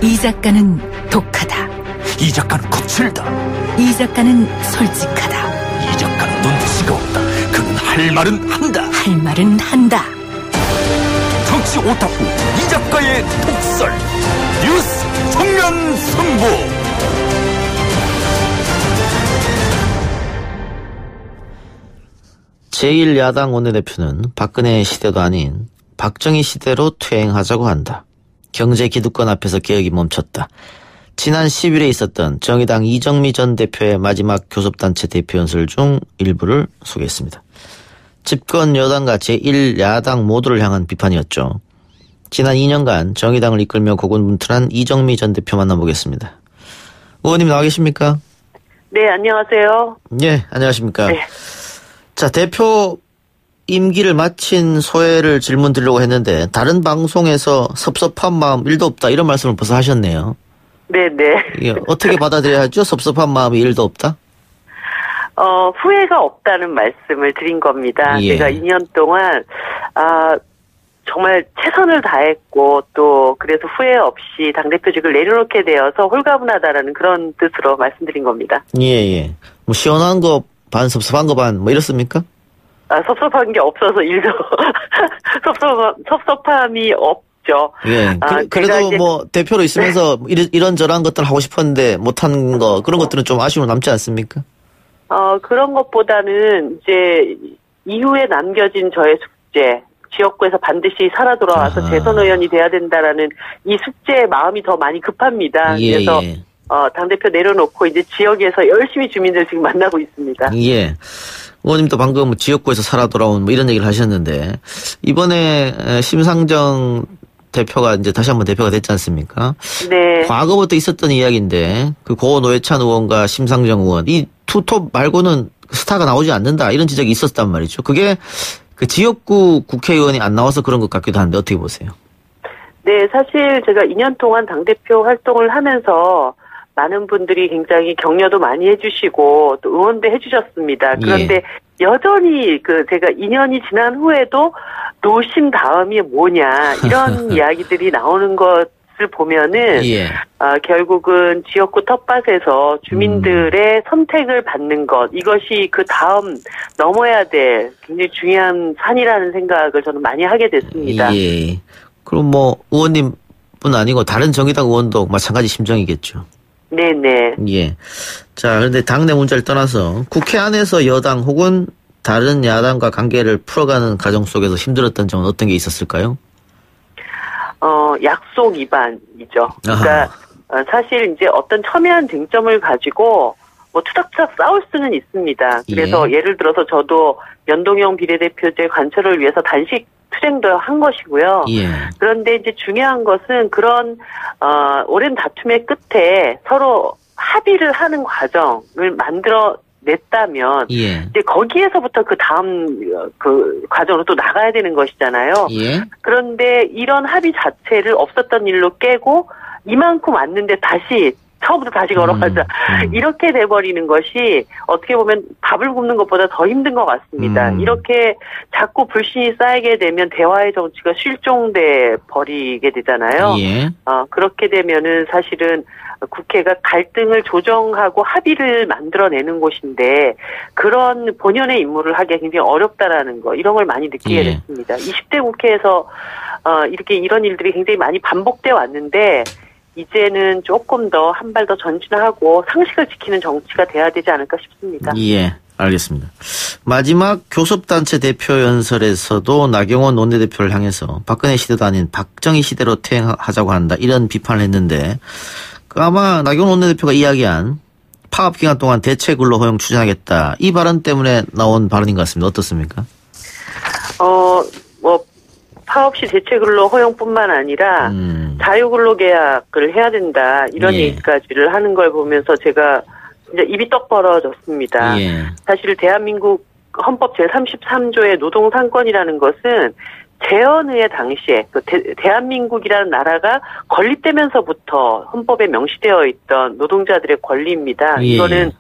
이 작가는 독하다. 이 작가는 거칠다. 이 작가는 솔직하다. 이 작가는 눈치가 없다. 그는 할 말은 한다. 할 말은 한다. 정치 오타쿠 이 작가의 독설. 뉴스 정면 승부. 제1야당 원내대표는 박근혜 시대도 아닌 박정희 시대로 퇴행하자고 한다. 경제 기득권 앞에서 개혁이 멈췄다. 지난 10일에 있었던 정의당 이정미 전 대표의 마지막 교섭단체 대표 연설 중 일부를 소개했습니다. 집권 여당과 제1야당 모두를 향한 비판이었죠. 지난 2년간 정의당을 이끌며 고군분투한 이정미 전 대표 만나보겠습니다. 의원님 나와 계십니까? 네, 안녕하세요. 예, 안녕하십니까? 네. 자, 대표 임기를 마친 소회를 질문 드리려고 했는데 다른 방송에서 섭섭한 마음 1도 없다 이런 말씀을 벌써 하셨네요. 네네. 예, 어떻게 받아들여야 하죠? 섭섭한 마음이 1도 없다? 후회가 없다는 말씀을 드린 겁니다. 예. 제가 2년 동안 정말 최선을 다했고 또 그래서 후회 없이 당대표직을 내려놓게 되어서 홀가분하다라는 그런 뜻으로 말씀드린 겁니다. 예. 뭐 시원한 거 반, 섭섭한 거 반, 뭐 이렇습니까? 섭섭한 게 없어서 일도 섭섭함이 없죠. 예. 그래도 뭐 대표로 있으면서 이런저런 것들 하고 싶었는데 못한 거 그런 것들은 좀 아쉬움 남지 않습니까? 그런 것보다는 이제 이후에 남겨진 저의 숙제, 지역구에서 반드시 살아 돌아와서 재선 의원이 돼야 된다라는 이 숙제에 마음이 더 많이 급합니다. 그래서 당대표 내려놓고 이제 지역에서 열심히 주민들 지금 만나고 있습니다. 예. 의원님도 방금 지역구에서 살아 돌아온 뭐 이런 얘기를 하셨는데 이번에 심상정 대표가 이제 다시 한번 대표가 됐지 않습니까? 네. 과거부터 있었던 이야기인데 그 고 노회찬 의원과 심상정 의원 이 투톱 말고는 스타가 나오지 않는다 이런 지적이 있었단 말이죠. 그게 그 지역구 국회의원이 안 나와서 그런 것 같기도 한데 어떻게 보세요? 네, 사실 제가 2년 동안 당대표 활동을 하면서 많은 분들이 굉장히 격려도 많이 해주시고 또 응원도 해주셨습니다. 그런데 여전히 제가 2년이 지난 후에도 노심 다음이 뭐냐 이런 이야기들이 나오는 것을 보면은 결국은 지역구 텃밭에서 주민들의 선택을 받는 것 이것이 그 다음 넘어야 될 굉장히 중요한 산이라는 생각을 저는 많이 하게 됐습니다. 예. 그럼 뭐 의원님뿐 아니고 다른 정의당 의원도 마찬가지 심정이겠죠. 네네. 예. 자, 그런데 당내 문제를 떠나서 국회 안에서 여당 혹은 다른 야당과 관계를 풀어가는 과정 속에서 힘들었던 점은 어떤 게 있었을까요? 약속 위반이죠. 그러니까 사실 이제 어떤 첨예한 쟁점을 가지고 뭐 투닥투닥 싸울 수는 있습니다. 그래서 예를 들어서 저도 연동형 비례대표제 관철을 위해서 단식 투쟁도 한 것이고요. 그런데 이제 중요한 것은 그런 오랜 다툼의 끝에 서로 합의를 하는 과정을 만들어 냈다면 이제 거기에서부터 그 다음 그 과정으로 또 나가야 되는 것이잖아요. 그런데 이런 합의 자체를 없었던 일로 깨고 이만큼 왔는데 다시 처음부터 다시 걸어가자. 이렇게 돼버리는 것이 어떻게 보면 밥을 굽는 것보다 더 힘든 것 같습니다. 이렇게 자꾸 불신이 쌓이게 되면 대화의 정치가 실종돼 버리게 되잖아요. 그렇게 되면은 사실은 국회가 갈등을 조정하고 합의를 만들어내는 곳인데 그런 본연의 임무를 하기가 굉장히 어렵다라는 거 이런 걸 많이 느끼게 됐습니다. 20대 국회에서 이렇게 이런 일들이 굉장히 많이 반복돼 왔는데 이제는 조금 더 한 발 더 전진하고 상식을 지키는 정치가 돼야 되지 않을까 싶습니다. 예, 알겠습니다. 마지막 교섭단체 대표 연설에서도 나경원 원내대표를 향해서 박근혜 시대도 아닌 박정희 시대로 퇴행하자고 한다 이런 비판을 했는데 아마 나경원 원내대표가 이야기한 파업 기간 동안 대체 근로 허용 추진하겠다 이 발언 때문에 나온 발언인 것 같습니다. 어떻습니까? 파업 시 대체 근로 허용뿐만 아니라 자유근로 계약을 해야 된다 이런 얘기까지를 하는 걸 보면서 제가 진짜 입이 떡 벌어졌습니다. 사실 대한민국 헌법 제33조의 노동상권이라는 것은 재헌의 당시에 대한민국이라는 나라가 건립되면서부터 헌법에 명시되어 있던 노동자들의 권리입니다. 이거는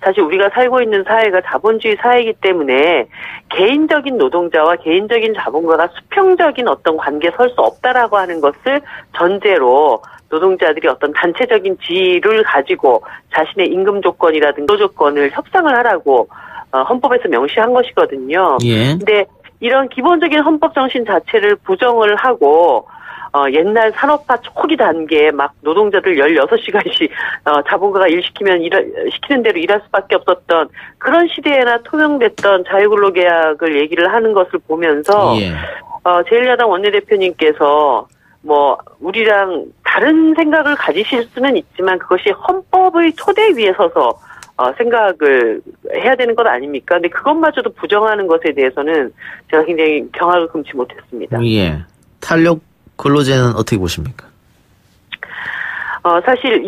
사실 우리가 살고 있는 사회가 자본주의 사회이기 때문에 개인적인 노동자와 개인적인 자본가가 수평적인 어떤 관계에 설 수 없다라고 하는 것을 전제로 노동자들이 어떤 단체적인 지위를 가지고 자신의 임금 조건이라든가 근로 조건을 협상을 하라고 헌법에서 명시한 것이거든요. 예. 근데 이런 기본적인 헌법 정신 자체를 부정을 하고 옛날 산업화 초기 단계에 막 노동자들 16시간씩 자본가가 시키는 대로 일할 수밖에 없었던 그런 시대에나 통용됐던 자유근로계약을 얘기를 하는 것을 보면서 예. 제1야당 원내대표님께서 뭐 우리랑 다른 생각을 가지실 수는 있지만 그것이 헌법의 토대 위에 서서 생각을 해야 되는 것 아닙니까? 근데 그것마저도 부정하는 것에 대해서는 제가 굉장히 경악을 금치 못했습니다. 예. 탄력 근로제는 어떻게 보십니까? 사실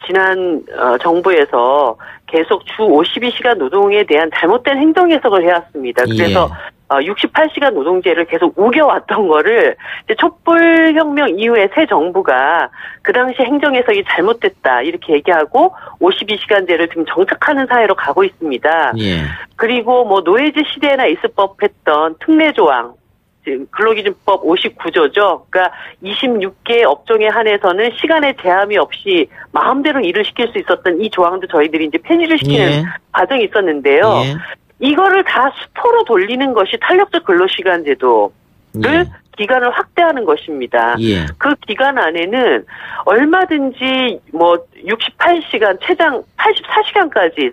지난 정부에서 계속 주 52시간 노동에 대한 잘못된 행정 해석을 해왔습니다. 그래서 68시간 노동제를 계속 우겨왔던 거를 이제 촛불혁명 이후에 새 정부가 그 당시 행정 해석이 잘못됐다 이렇게 얘기하고 52시간제를 지금 정착하는 사회로 가고 있습니다. 예. 그리고 뭐 노예제 시대에나 있을 법했던 특례조항 근로기준법 59조죠. 그러니까 26개 업종에 한해서는 시간의 제한이 없이 마음대로 일을 시킬 수 있었던 이 조항도 저희들이 이제 폐지를 시키는 과정이 있었는데요. 예. 이거를 다 수포로 돌리는 것이 탄력적 근로시간 제도를 기간을 확대하는 것입니다. 예. 그 기간 안에는 얼마든지 뭐 68시간, 최장 84시간까지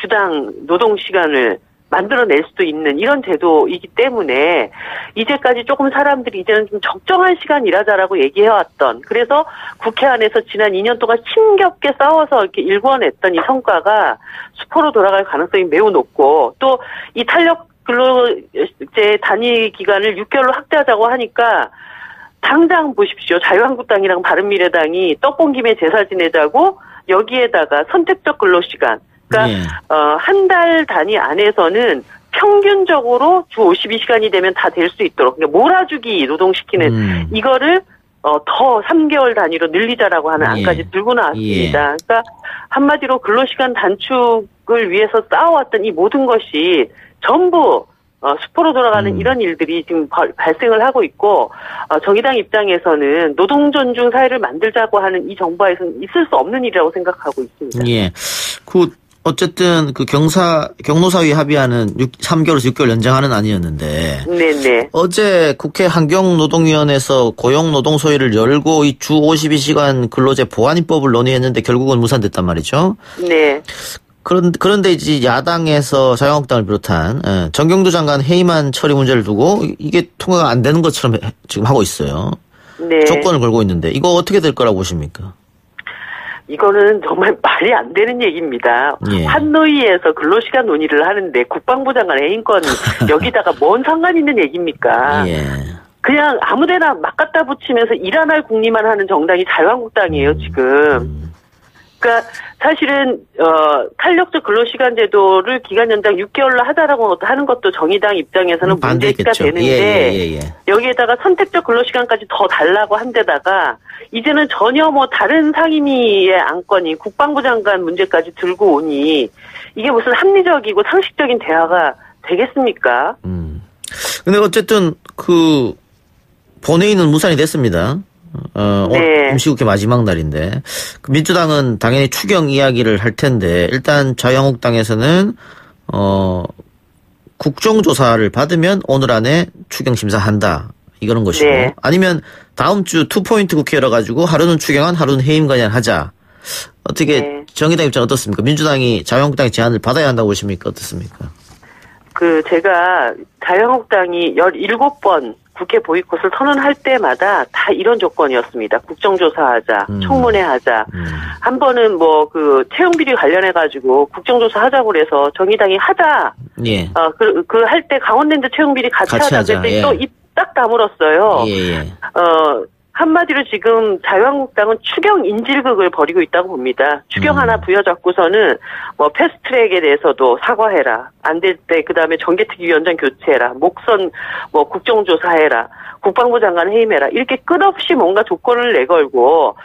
주당 노동시간을 만들어낼 수도 있는 이런 제도이기 때문에 이제까지 조금 사람들이 이제는 좀 적정한 시간 일하자라고 얘기해왔던 그래서 국회 안에서 지난 2년 동안 힘겹게 싸워서 이렇게 일궈냈던 이 성과가 수포로 돌아갈 가능성이 매우 높고 또 이 탄력 근로제 단위 기간을 6개월로 확대하자고 하니까 당장 보십시오. 자유한국당이랑 바른미래당이 떡본 김에 제사 지내자고 여기에다가 선택적 근로시간 그러니까 한 달 단위 안에서는 평균적으로 주 52시간이 되면 다 될 수 있도록 그러니까 몰아주기 노동시키는 이거를 더 3개월 단위로 늘리자라고 하는 안까지 들고 나왔습니다. 그러니까 한마디로 근로시간 단축을 위해서 쌓아왔던 이 모든 것이 전부 수포로 돌아가는 이런 일들이 지금 발생을 하고 있고 정의당 입장에서는 노동 존중 사회를 만들자고 하는 이 정부에서는 있을 수 없는 일이라고 생각하고 있습니다. 예. 어쨌든 경노사위 합의하는 3개월에서 6개월 연장하는 아니었는데. 네네. 어제 국회 환경노동위원회에서 고용노동 소위를 열고 이 주 52시간 근로제 보완입법을 논의했는데 결국은 무산됐단 말이죠. 네. 그런데 이제 야당에서 자유한국당을 비롯한 정경두 장관 해임안 처리 문제를 두고 이게 통과가 안 되는 것처럼 지금 하고 있어요. 네. 조건을 걸고 있는데 이거 어떻게 될 거라고 보십니까? 이거는 정말 말이 안 되는 얘기입니다. 예. 환노위에서 근로시간 논의를 하는데 국방부 장관 해임권 여기다가 뭔 상관 있는 얘기입니까? 예. 그냥 아무데나 막 갖다 붙이면서 일 안 할 국리만 하는 정당이 자유한국당이에요 지금. 그러니까 사실은 탄력적 근로시간 제도를 기간 연장 6개월로 하자라고 하는 것도 정의당 입장에서는 문제가 되는데 여기에다가 선택적 근로시간까지 더 달라고 한 데다가 이제는 전혀 뭐 다른 상임위의 안건이 국방부 장관 문제까지 들고 오니 이게 무슨 합리적이고 상식적인 대화가 되겠습니까? 근데 어쨌든 본회의는 무산이 됐습니다. 네. 임시국회 마지막 날인데 민주당은 당연히 추경 이야기를 할 텐데 일단 자유한국당에서는 국정조사를 받으면 오늘 안에 추경 심사한다 이거는 것이고 네. 아니면 다음 주 투포인트 국회 열어가지고 하루는 추경안 하루는 해임관련 하자. 어떻게 정의당 입장 어떻습니까? 민주당이 자유한국당의 제안을 받아야 한다고 보십니까? 어떻습니까? 제가 자유한국당이 17번 국회 보이콧을 선언할 때마다 다 이런 조건이었습니다. 국정조사하자, 청문회하자. 한 번은 채용비리 관련해가지고 국정조사하자고 그래서 정의당이 하자. 예. 할 때 강원랜드 채용비리 같이 하자. 그랬더니 또 입 딱 다물었어요. 예. 한마디로 지금 자유한국당은 추경 인질극을 벌이고 있다고 봅니다. 추경 하나 부여잡고서는 패스트트랙에 대해서도 사과해라. 안 될 때 그다음에 정개특위위원장 교체해라. 목선 국정조사해라. 국방부 장관 해임해라. 이렇게 끝없이 뭔가 조건을 내걸고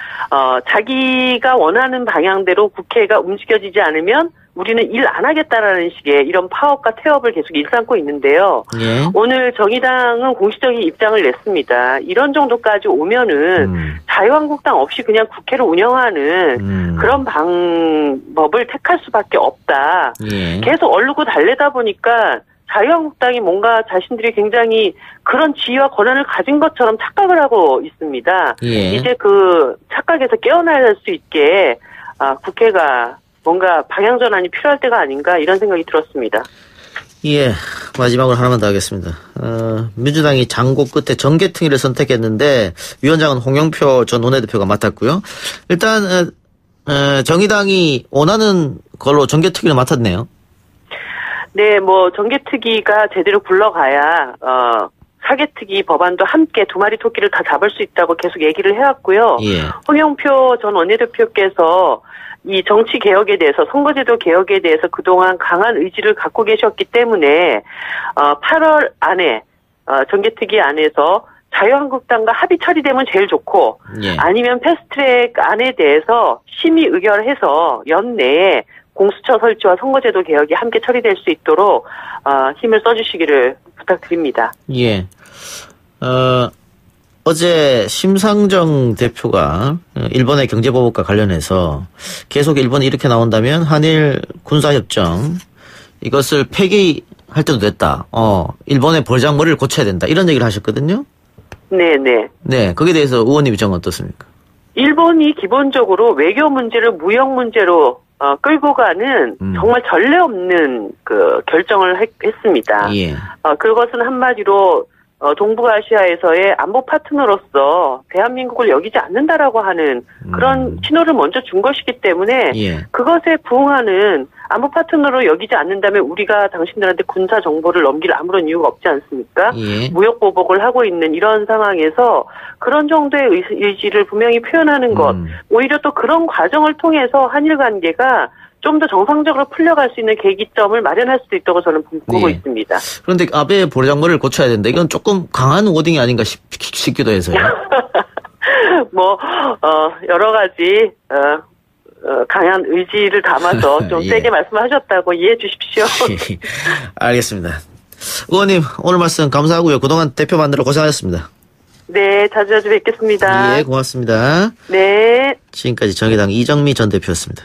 자기가 원하는 방향대로 국회가 움직여지지 않으면 우리는 일 안 하겠다라는 식의 이런 파업과 태업을 계속 일삼고 있는데요. 예. 오늘 정의당은 공식적인 입장을 냈습니다. 이런 정도까지 오면은 자유한국당 없이 그냥 국회를 운영하는 그런 방법을 택할 수밖에 없다. 예. 계속 얼르고 달래다 보니까 자유한국당이 뭔가 자신들이 굉장히 그런 지위와 권한을 가진 것처럼 착각을 하고 있습니다. 예. 이제 그 착각에서 깨어날 수 있게 국회가 뭔가 방향전환이 필요할 때가 아닌가 이런 생각이 들었습니다. 예, 마지막으로 하나만 더 하겠습니다. 민주당이 장고 끝에 정계특위를 선택했는데 위원장은 홍영표 전 원내대표가 맡았고요. 일단 정의당이 원하는 걸로 정계특위를 맡았네요. 네, 뭐 정계특위가 제대로 굴러가야 사개특위 법안도 함께 두 마리 토끼를 다 잡을 수 있다고 계속 얘기를 해왔고요. 예. 홍영표 전 원내대표께서 이 정치 개혁에 대해서 선거제도 개혁에 대해서 그동안 강한 의지를 갖고 계셨기 때문에 8월 안에 정계특위 안에서 자유한국당과 합의 처리되면 제일 좋고 예. 아니면 패스트트랙 안에 대해서 심의 의결해서 연내에 공수처 설치와 선거제도 개혁이 함께 처리될 수 있도록 힘을 써주시기를 부탁드립니다. 예. 어제 심상정 대표가 일본의 경제보복과 관련해서 계속 일본이 이렇게 나온다면 한일 군사협정 이것을 폐기할 때도 됐다. 일본의 벌장머리를 고쳐야 된다. 이런 얘기를 하셨거든요. 네네. 네, 거기에 대해서 의원님 입장은 어떻습니까? 일본이 기본적으로 외교 문제를 무역 문제로 끌고 가는 정말 전례 없는 그 결정을 했습니다. 예. 그것은 한마디로 동북아시아에서의 안보 파트너로서 대한민국을 여기지 않는다라고 하는 그런 신호를 먼저 준 것이기 때문에 예. 그것에 부응하는 안보 파트너로 여기지 않는다면 우리가 당신들한테 군사 정보를 넘길 아무런 이유가 없지 않습니까? 예. 무역 보복을 하고 있는 이런 상황에서 그런 정도의 의지를 분명히 표현하는 것, 오히려 또 그런 과정을 통해서 한일 관계가 좀 더 정상적으로 풀려갈 수 있는 계기점을 마련할 수도 있다고 저는 보고 예. 있습니다. 그런데 아베의 벌장머리를 고쳐야 된다. 이건 조금 강한 워딩이 아닌가 싶기도 해서요. 여러 가지 강한 의지를 담아서 좀 예. 세게 말씀하셨다고 이해해 주십시오. 알겠습니다. 의원님 오늘 말씀 감사하고요. 그동안 대표 만들어 고생하셨습니다. 네, 자주 뵙겠습니다. 예, 고맙습니다. 네. 지금까지 정의당 이정미 전 대표였습니다.